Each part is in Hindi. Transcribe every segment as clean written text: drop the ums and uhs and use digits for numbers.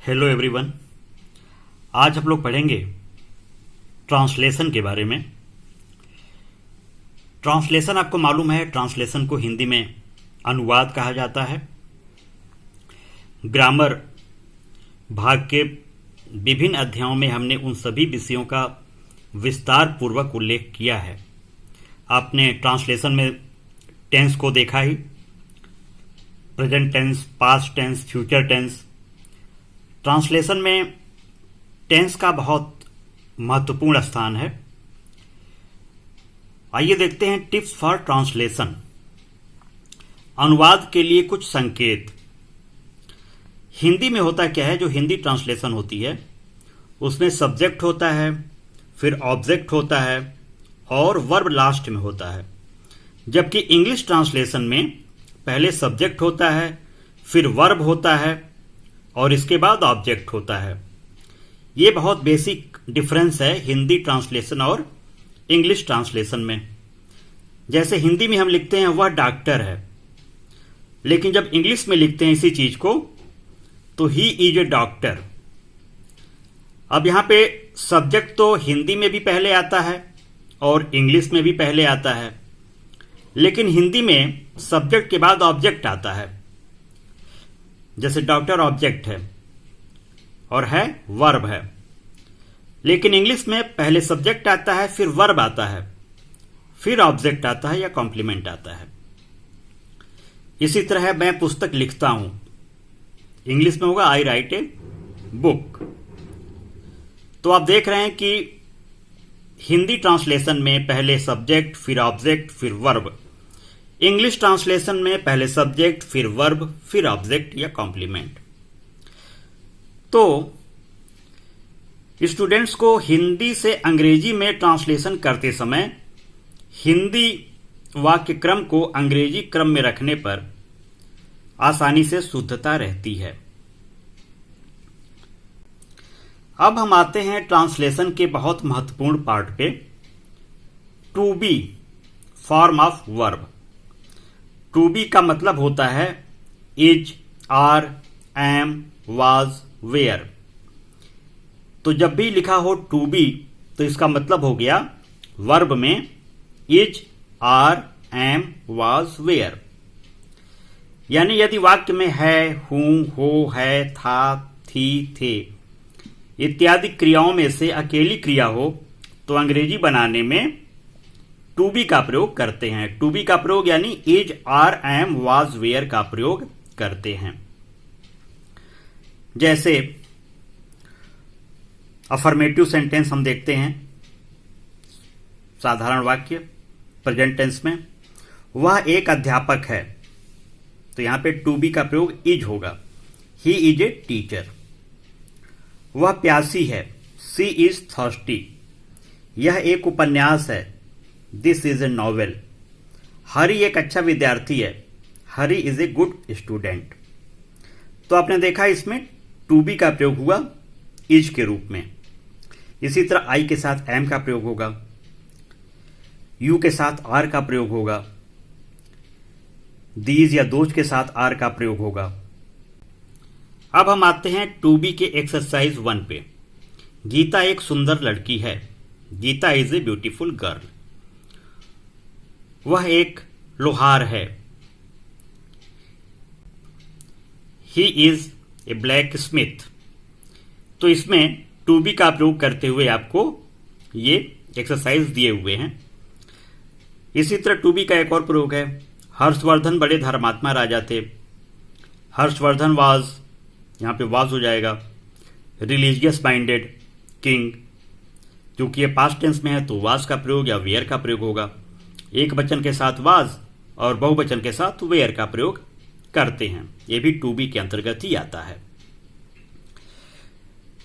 Hello everyone. आज हम लोग पढ़ेंगे ट्रांसलेशन के बारे में। ट्रांसलेशन आपको मालूम है, ट्रांसलेशन को हिंदी में अनुवाद कहा जाता है। ग्रामर भाग के विभिन्न अध्यायों में हमने उन सभी विषयों का विस्तार पूर्वक उल्लेख किया है। आपने ट्रांसलेशन में टेंस को देखा ही, present tense, past tense, future tense. Translation में टेंस का बहुत महत्वपूर्ण स्थान है। आइए देखते हैं टिप्स फॉर ट्रांसलेशन। अनुवाद के लिए कुछ संकेत। हिंदी में होता क्या है, जो हिंदी ट्रांसलेशन होती है उसमें सब्जेक्ट होता है, फिर ऑब्जेक्ट होता है और वर्ब लास्ट में होता है। जबकि इंग्लिश ट्रांसलेशन में पहले सब्जेक्ट होता है, फिर वर्ब होता है और इसके बाद ऑब्जेक्ट होता है। ये बहुत बेसिक डिफरेंस है हिंदी ट्रांसलेशन और इंग्लिश ट्रांसलेशन में। जैसे हिंदी में हम लिखते हैं वह डॉक्टर है, लेकिन जब इंग्लिश में लिखते हैं इसी चीज को तो ही इज ए डॉक्टर। अब यहां पे सब्जेक्ट तो हिंदी में भी पहले आता है और इंग्लिश में भी पहले आता है, लेकिन हिंदी में सब्जेक्ट के बाद ऑब्जेक्ट आता है। जैसे डॉक्टर ऑब्जेक्ट है और है वर्ब है, लेकिन इंग्लिश में पहले सब्जेक्ट आता है, फिर वर्ब आता है, फिर ऑब्जेक्ट आता है या कॉम्प्लीमेंट आता है। इसी तरह मैं पुस्तक लिखता हूं, इंग्लिश में होगा आई राइट ए बुक। तो आप देख रहे हैं कि हिंदी ट्रांसलेशन में पहले सब्जेक्ट, फिर ऑब्जेक्ट, फिर वर्ब। इंग्लिश ट्रांसलेशन में पहले सब्जेक्ट, फिर वर्ब, फिर ऑब्जेक्ट या कॉम्प्लीमेंट। तो स्टूडेंट्स को हिंदी से अंग्रेजी में ट्रांसलेशन करते समय हिंदी वाक्य क्रम को अंग्रेजी क्रम में रखने पर आसानी से शुद्धता रहती है। अब हम आते हैं ट्रांसलेशन के बहुत महत्वपूर्ण पार्ट पे, to be form of verb. To be का मतलब होता है is, are, am, was, were. तो जब भी लिखा हो टू बी तो इसका मतलब हो गया वर्ब में is, are, am, was, were. यानी यदि वाक्य में है, हूं, हो, है, था, थी, थे इत्यादि क्रियाओं में से अकेली क्रिया हो तो अंग्रेजी बनाने में टू बी का प्रयोग करते हैं। टू बी का प्रयोग यानी is, are, am, was, were का प्रयोग करते हैं। जैसे अफर्मेटिव सेंटेंस हम देखते हैं, साधारण वाक्य प्रेजेंट टेंस में, वह एक अध्यापक है, तो यहां पे टू बी का प्रयोग इज होगा, ही इज ए टीचर। वह प्यासी है, सी इज थर्स्टी। यह एक उपन्यास है, दिस इज ए नॉवेल। हरी एक अच्छा विद्यार्थी है, हरी इज ए गुड स्टूडेंट। तो आपने देखा इसमें टू बी का प्रयोग हुआ इज के रूप में। इसी तरह आई के साथ एम का प्रयोग होगा, यू के साथ आर का प्रयोग होगा, दीज या दोज के साथ आर का प्रयोग होगा। अब हम आते हैं टू बी के एक्सरसाइज 1 पे। गीता एक सुंदर लड़की है, Geeta is a beautiful girl. वह एक लोहार है, he is a blacksmith. तो इसमें टू बी का प्रयोग करते हुए आपको ये एक्सरसाइज दिए हुए हैं। इसी तरह टू बी का एक और प्रयोग है, हर्षवर्धन बड़े धर्मात्मा राजा थे। हर्षवर्धन वाज, यहां पे वाज हो जाएगा, रिलीजियस माइंडेड किंग। क्योंकि ये पास्ट टेंस में है तो वाज का प्रयोग या वेयर का प्रयोग होगा। एक वचन के साथ वाज और बहुवचन के साथ वेयर का प्रयोग करते हैं, ये भी टू बी के अंतर्गत ही आता है।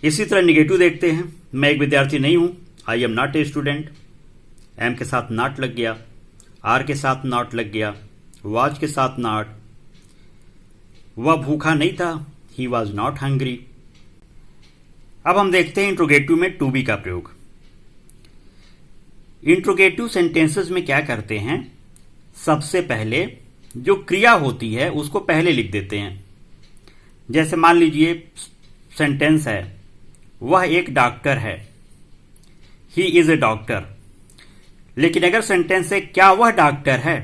इसी तरह निगेटिव देखते हैं, मैं एक विद्यार्थी नहीं हूं, I am not a student. Am के साथ नॉट लग गया, आर के साथ नॉट लग गया, वाज के साथ नॉट। वह भूखा नहीं था, ही वॉज नॉट हंग्री। अब हम देखते हैं इंट्रोगेटिव में टू बी का प्रयोग। इंट्रोगेटिव सेंटेंसेस में क्या करते हैं, सबसे पहले जो क्रिया होती है उसको पहले लिख देते हैं। जैसे मान लीजिए सेंटेंस है वह एक डॉक्टर है, ही इज ए डॉक्टर। लेकिन अगर सेंटेंस है क्या वह डॉक्टर है,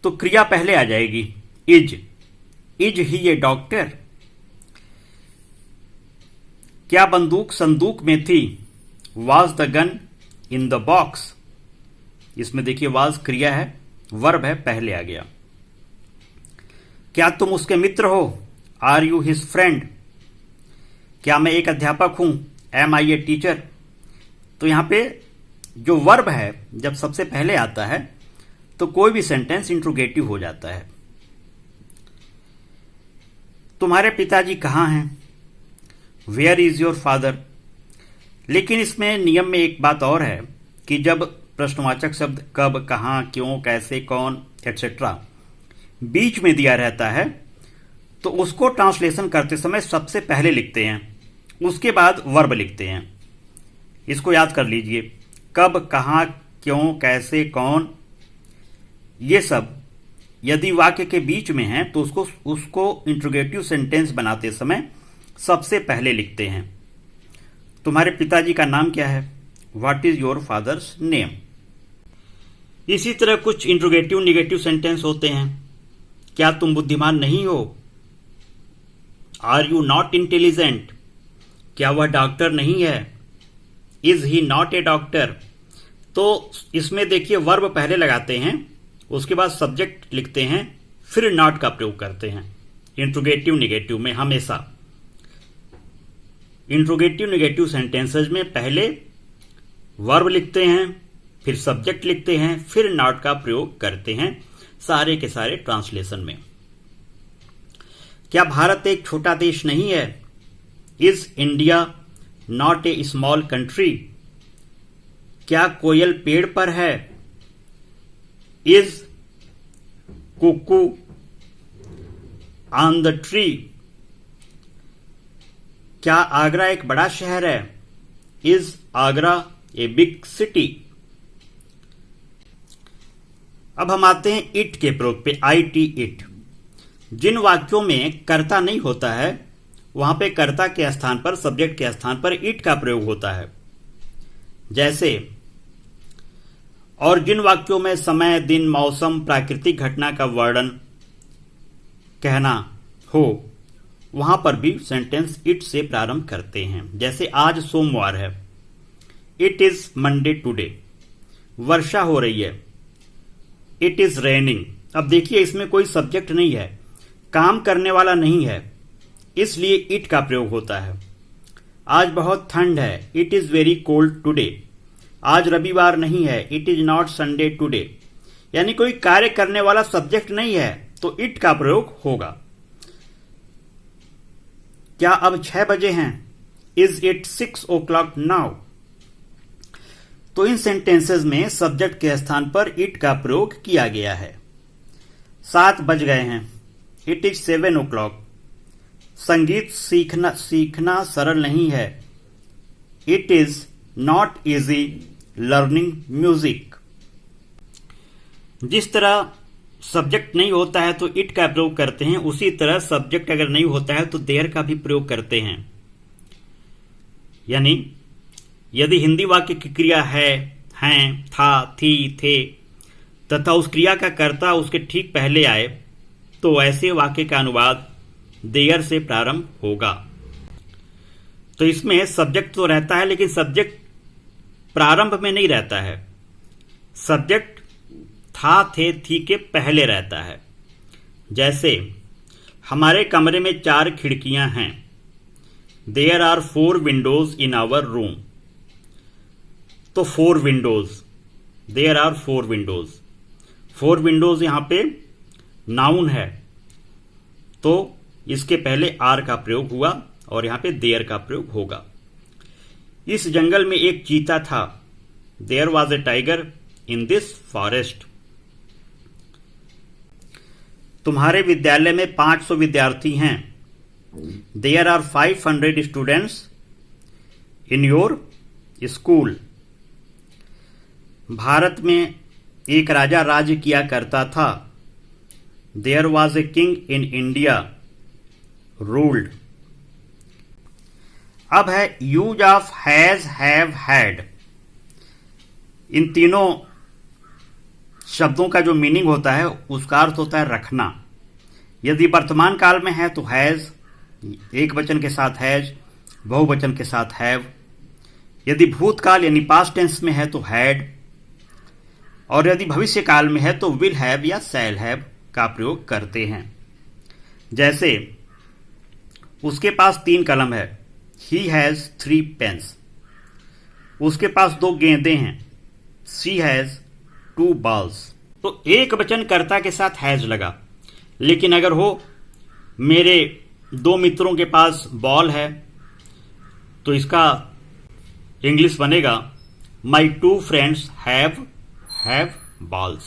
तो क्रिया पहले आ जाएगी इज ही ए डॉक्टर। क्या बंदूक संदूक में थी, was the gun in the box. इसमें देखिए वाज क्रिया है, वर्ब है, पहले आ गया। क्या तुम उसके मित्र हो, आर यू हिज फ्रेंड। क्या मैं एक अध्यापक हूं, एम आई ए टीचर। तो यहां पे जो वर्ब है जब सबसे पहले आता है तो कोई भी सेंटेंस इंट्रोगेटिव हो जाता है। तुम्हारे पिताजी कहाँ हैं, वेयर इज योर फादर। लेकिन इसमें नियम में एक बात और है कि जब प्रश्नवाचक शब्द कब, कहाँ, क्यों, कैसे, कौन एक्सेट्रा बीच में दिया रहता है तो उसको ट्रांसलेशन करते समय सबसे पहले लिखते हैं, उसके बाद वर्ब लिखते हैं। इसको याद कर लीजिए, कब, कहाँ, क्यों, कैसे, कौन, ये सब यदि वाक्य के बीच में है तो उसको इंट्रोगेटिव सेंटेंस बनाते समय सबसे पहले लिखते हैं। तुम्हारे पिताजी का नाम क्या है, what is your father's name. इसी तरह कुछ इंट्रोगेटिव निगेटिव सेंटेंस होते हैं। क्या तुम बुद्धिमान नहीं हो, आर यू नॉट इंटेलिजेंट। क्या वह डॉक्टर नहीं है, is he not a doctor. तो इसमें देखिए वर्ब पहले लगाते हैं, उसके बाद सब्जेक्ट लिखते हैं, फिर नॉट का प्रयोग करते हैं। इंट्रोगेटिव निगेटिव में हमेशा इंट्रोगेटिव निगेटिव सेंटेंसेज में पहले वर्ब लिखते हैं, फिर सब्जेक्ट लिखते हैं, फिर नॉट का प्रयोग करते हैं सारे के सारे ट्रांसलेशन में। क्या भारत एक छोटा देश नहीं है, is India not a small country. क्या कोयल पेड़ पर है, is cuckoo on the tree. क्या आगरा एक बड़ा शहर है, is Agra a big city. अब हम आते हैं इट के प्रयोग पे, आई टी इट। जिन वाक्यों में कर्ता नहीं होता है वहां पे कर्ता के स्थान पर, सब्जेक्ट के स्थान पर इट का प्रयोग होता है। जैसे, और जिन वाक्यों में समय, दिन, मौसम, प्राकृतिक घटना का वर्णन कहना हो वहां पर भी सेंटेंस इट से प्रारंभ करते हैं। जैसे आज सोमवार है, इट इज मंडे टुडे। वर्षा हो रही है, इट इज रेनिंग। अब देखिए इसमें कोई सब्जेक्ट नहीं है, काम करने वाला नहीं है, इसलिए इट का प्रयोग होता है। आज बहुत ठंड है, it is very cold today. आज रविवार नहीं है, it is not Sunday today. यानी कोई कार्य करने वाला सब्जेक्ट नहीं है तो इट का प्रयोग होगा। क्या अब 6 बजे हैं, इज इट 6 o'clock नाउ। तो इन सेंटेंसेस में सब्जेक्ट के स्थान पर इट का प्रयोग किया गया है। 7 बज गए हैं, इट इज 7 o'clock। संगीत सीखना सरल नहीं है, it is not easy learning music. जिस तरह सब्जेक्ट नहीं होता है तो इट का प्रयोग करते हैं, उसी तरह सब्जेक्ट अगर नहीं होता है तो देयर का भी प्रयोग करते हैं। यानी यदि हिंदी वाक्य की क्रिया है, हैं, था, थी, थे तथा उस क्रिया का कर्ता उसके ठीक पहले आए तो ऐसे वाक्य का अनुवाद देयर से प्रारंभ होगा। तो इसमें सब्जेक्ट तो रहता है लेकिन सब्जेक्ट प्रारंभ में नहीं रहता है, सब्जेक्ट था, थे, थी के पहले रहता है। जैसे हमारे कमरे में 4 खिड़कियां हैं, there are 4 windows in our room. तो 4 windows, there are 4 windows. 4 windows यहां पे नाउन है तो इसके पहले आर का प्रयोग हुआ और यहां पे देयर का प्रयोग होगा। इस जंगल में एक चीता था, there was a tiger in this forest. तुम्हारे विद्यालय में 500 विद्यार्थी हैं, there are 500 students in your school. Bharat में एक राजा राज्य किया करता था, there was a king in India ruled. अब है use of has, have, had. इन तीनों शब्दों का जो मीनिंग होता है उसका अर्थ होता है रखना। यदि वर्तमान काल में है तो हैज, एक वचन के साथ हैज, बहुवचन के साथ हैव। यदि भूतकाल यानी पास्ट टेंस में है तो हैड, और यदि भविष्य काल में है तो विल हैव या शैल हैव का प्रयोग करते हैं। जैसे उसके पास 3 कलम है, ही हैज 3 पेन्स। उसके पास 2 गेंदें हैं, शी हैज 2 बॉल्स। तो एक वचन कर्ता के साथ हैज लगा, लेकिन अगर हो मेरे 2 मित्रों के पास बॉल है तो इसका इंग्लिश बनेगा माई 2 फ्रेंड्स हैव बॉल्स।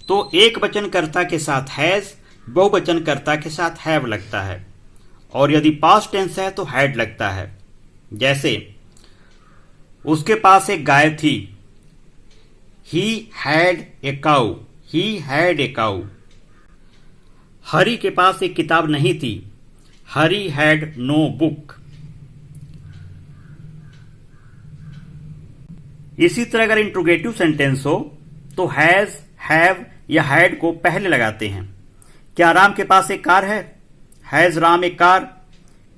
तो एक वचन कर्ता के साथ हैज, बहुवचन कर्ता के साथ हैव लगता है, और यदि पास्ट टेंस है तो हैड लगता है। जैसे उसके पास एक गाय थी, he had a cow, he had a cow. Hari के पास एक किताब नहीं थी, हरी हैड नो बुक। इसी तरह अगर इंट्रोगेटिव सेंटेंस हो तो हैज, हैव या हैड को पहले लगाते हैं। क्या राम के पास एक कार है, हैज राम एक कार।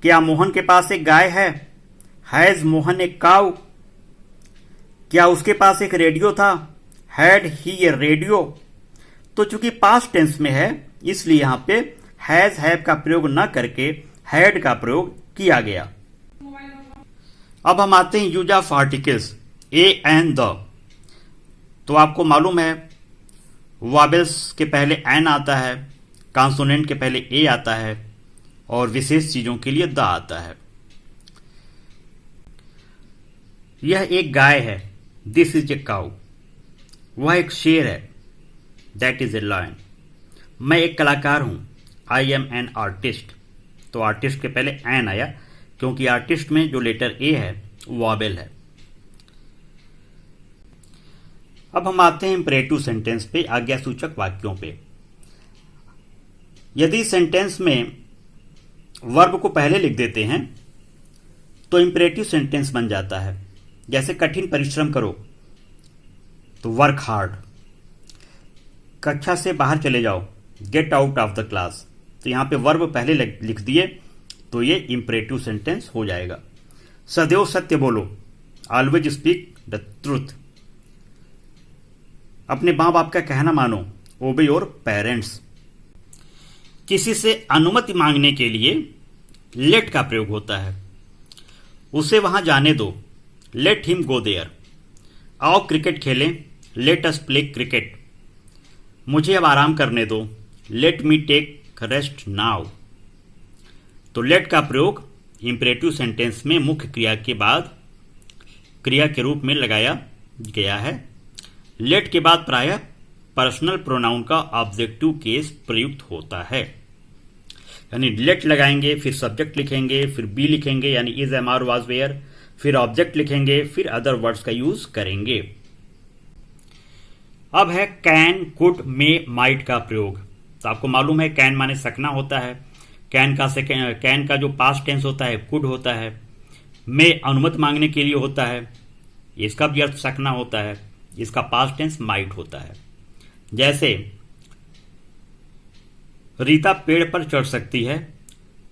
क्या मोहन के पास एक गाय है, हैज मोहन एक काउ। क्या उसके पास एक रेडियो था, हैड ही ए रेडियो। तो चूंकि पास्ट टेंस में है इसलिए यहां पे हैज, हैव का प्रयोग न करके हैड का प्रयोग किया गया। अब हम आते हैं use of articles A and the. तो आपको मालूम है वॉवेल्स के पहले एन आता है, कॉन्सोनेंट के पहले ए आता है, और विशेष चीजों के लिए द आता है। यह एक गाय है, दिस इज ए काउ। वह एक शेर है, दैट इज ए लायन। मैं एक कलाकार हूं, आई एम एन आर्टिस्ट। तो आर्टिस्ट के पहले एन आया क्योंकि आर्टिस्ट में जो लेटर ए है वॉवेल है। अब हम आते हैं इंपरेटिव सेंटेंस पे, आज्ञासूचक वाक्यों पे। यदि सेंटेंस में वर्ब को पहले लिख देते हैं तो इंपरेटिव सेंटेंस बन जाता है। जैसे कठिन परिश्रम करो तो वर्क हार्ड। कक्षा से बाहर चले जाओ, get out of the class. तो यहां पे वर्ब पहले लिख दिए तो ये इंपरेटिव सेंटेंस हो जाएगा। सदैव सत्य बोलो, ऑलवेज स्पीक द ट्रूथ। अपने मां बाप का कहना मानो, ओबे योर पेरेंट्स। किसी से अनुमति मांगने के लिए लेट का प्रयोग होता है। उसे वहां जाने दो, लेट हिम गो देयर। आओ क्रिकेट खेलें, लेट अस प्ले क्रिकेट। मुझे अब आराम करने दो, let me take rest now. तो लेट का प्रयोग इंपरेटिव सेंटेंस में मुख्य क्रिया के बाद क्रिया के रूप में लगाया गया है। लेट के बाद प्रायः पर्सनल प्रोनाउन का ऑब्जेक्टिव केस प्रयुक्त होता है। यानी लेट लगाएंगे, फिर सब्जेक्ट लिखेंगे, फिर बी लिखेंगे यानी is, am, are, was, were, फिर ऑब्जेक्ट लिखेंगे, फिर अदर वर्ड्स का यूज करेंगे। अब है कैन, कुड, मे, माइट का प्रयोग। तो आपको मालूम है कैन माने सकना होता है। कैन का जो पास्ट टेंस होता है कुड होता है। मे अनुमति मांगने के लिए होता है, इसका भी अर्थ सकना होता है। इसका पास्ट टेंस माइट होता है। जैसे रीता पेड़ पर चढ़ सकती है,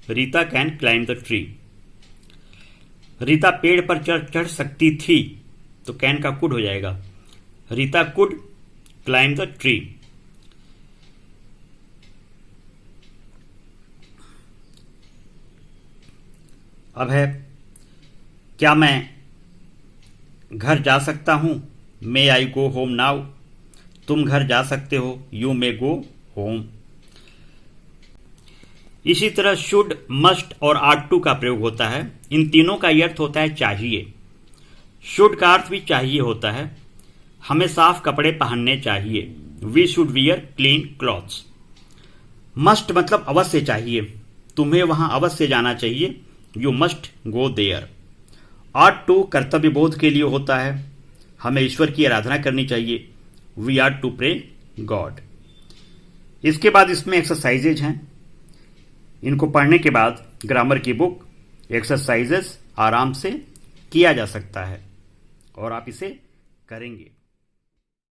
Rita can climb the tree. Rita पेड़ पर चढ़ सकती थी, तो कैन का कुड हो जाएगा, Rita could climb the tree. अब है क्या मैं घर जा सकता हूं, मे आई गो होम नाउ। तुम घर जा सकते हो, यू मे गो होम। इसी तरह शुड, मस्ट और आट टू का प्रयोग होता है। इन तीनों का अर्थ होता है चाहिए। शुड का अर्थ भी चाहिए होता है, हमें साफ कपड़े पहनने चाहिए, we should wear clean clothes. Must मतलब अवश्य चाहिए, तुम्हें वहां अवश्य जाना चाहिए, you must go there. Ought to कर्तव्य बोध के लिए होता है, हमें ईश्वर की आराधना करनी चाहिए, we are to pray God. इसके बाद इसमें एक्सरसाइजेज हैं, इनको पढ़ने के बाद ग्रामर की बुक एक्सरसाइजेस आराम से किया जा सकता है और आप इसे करेंगे।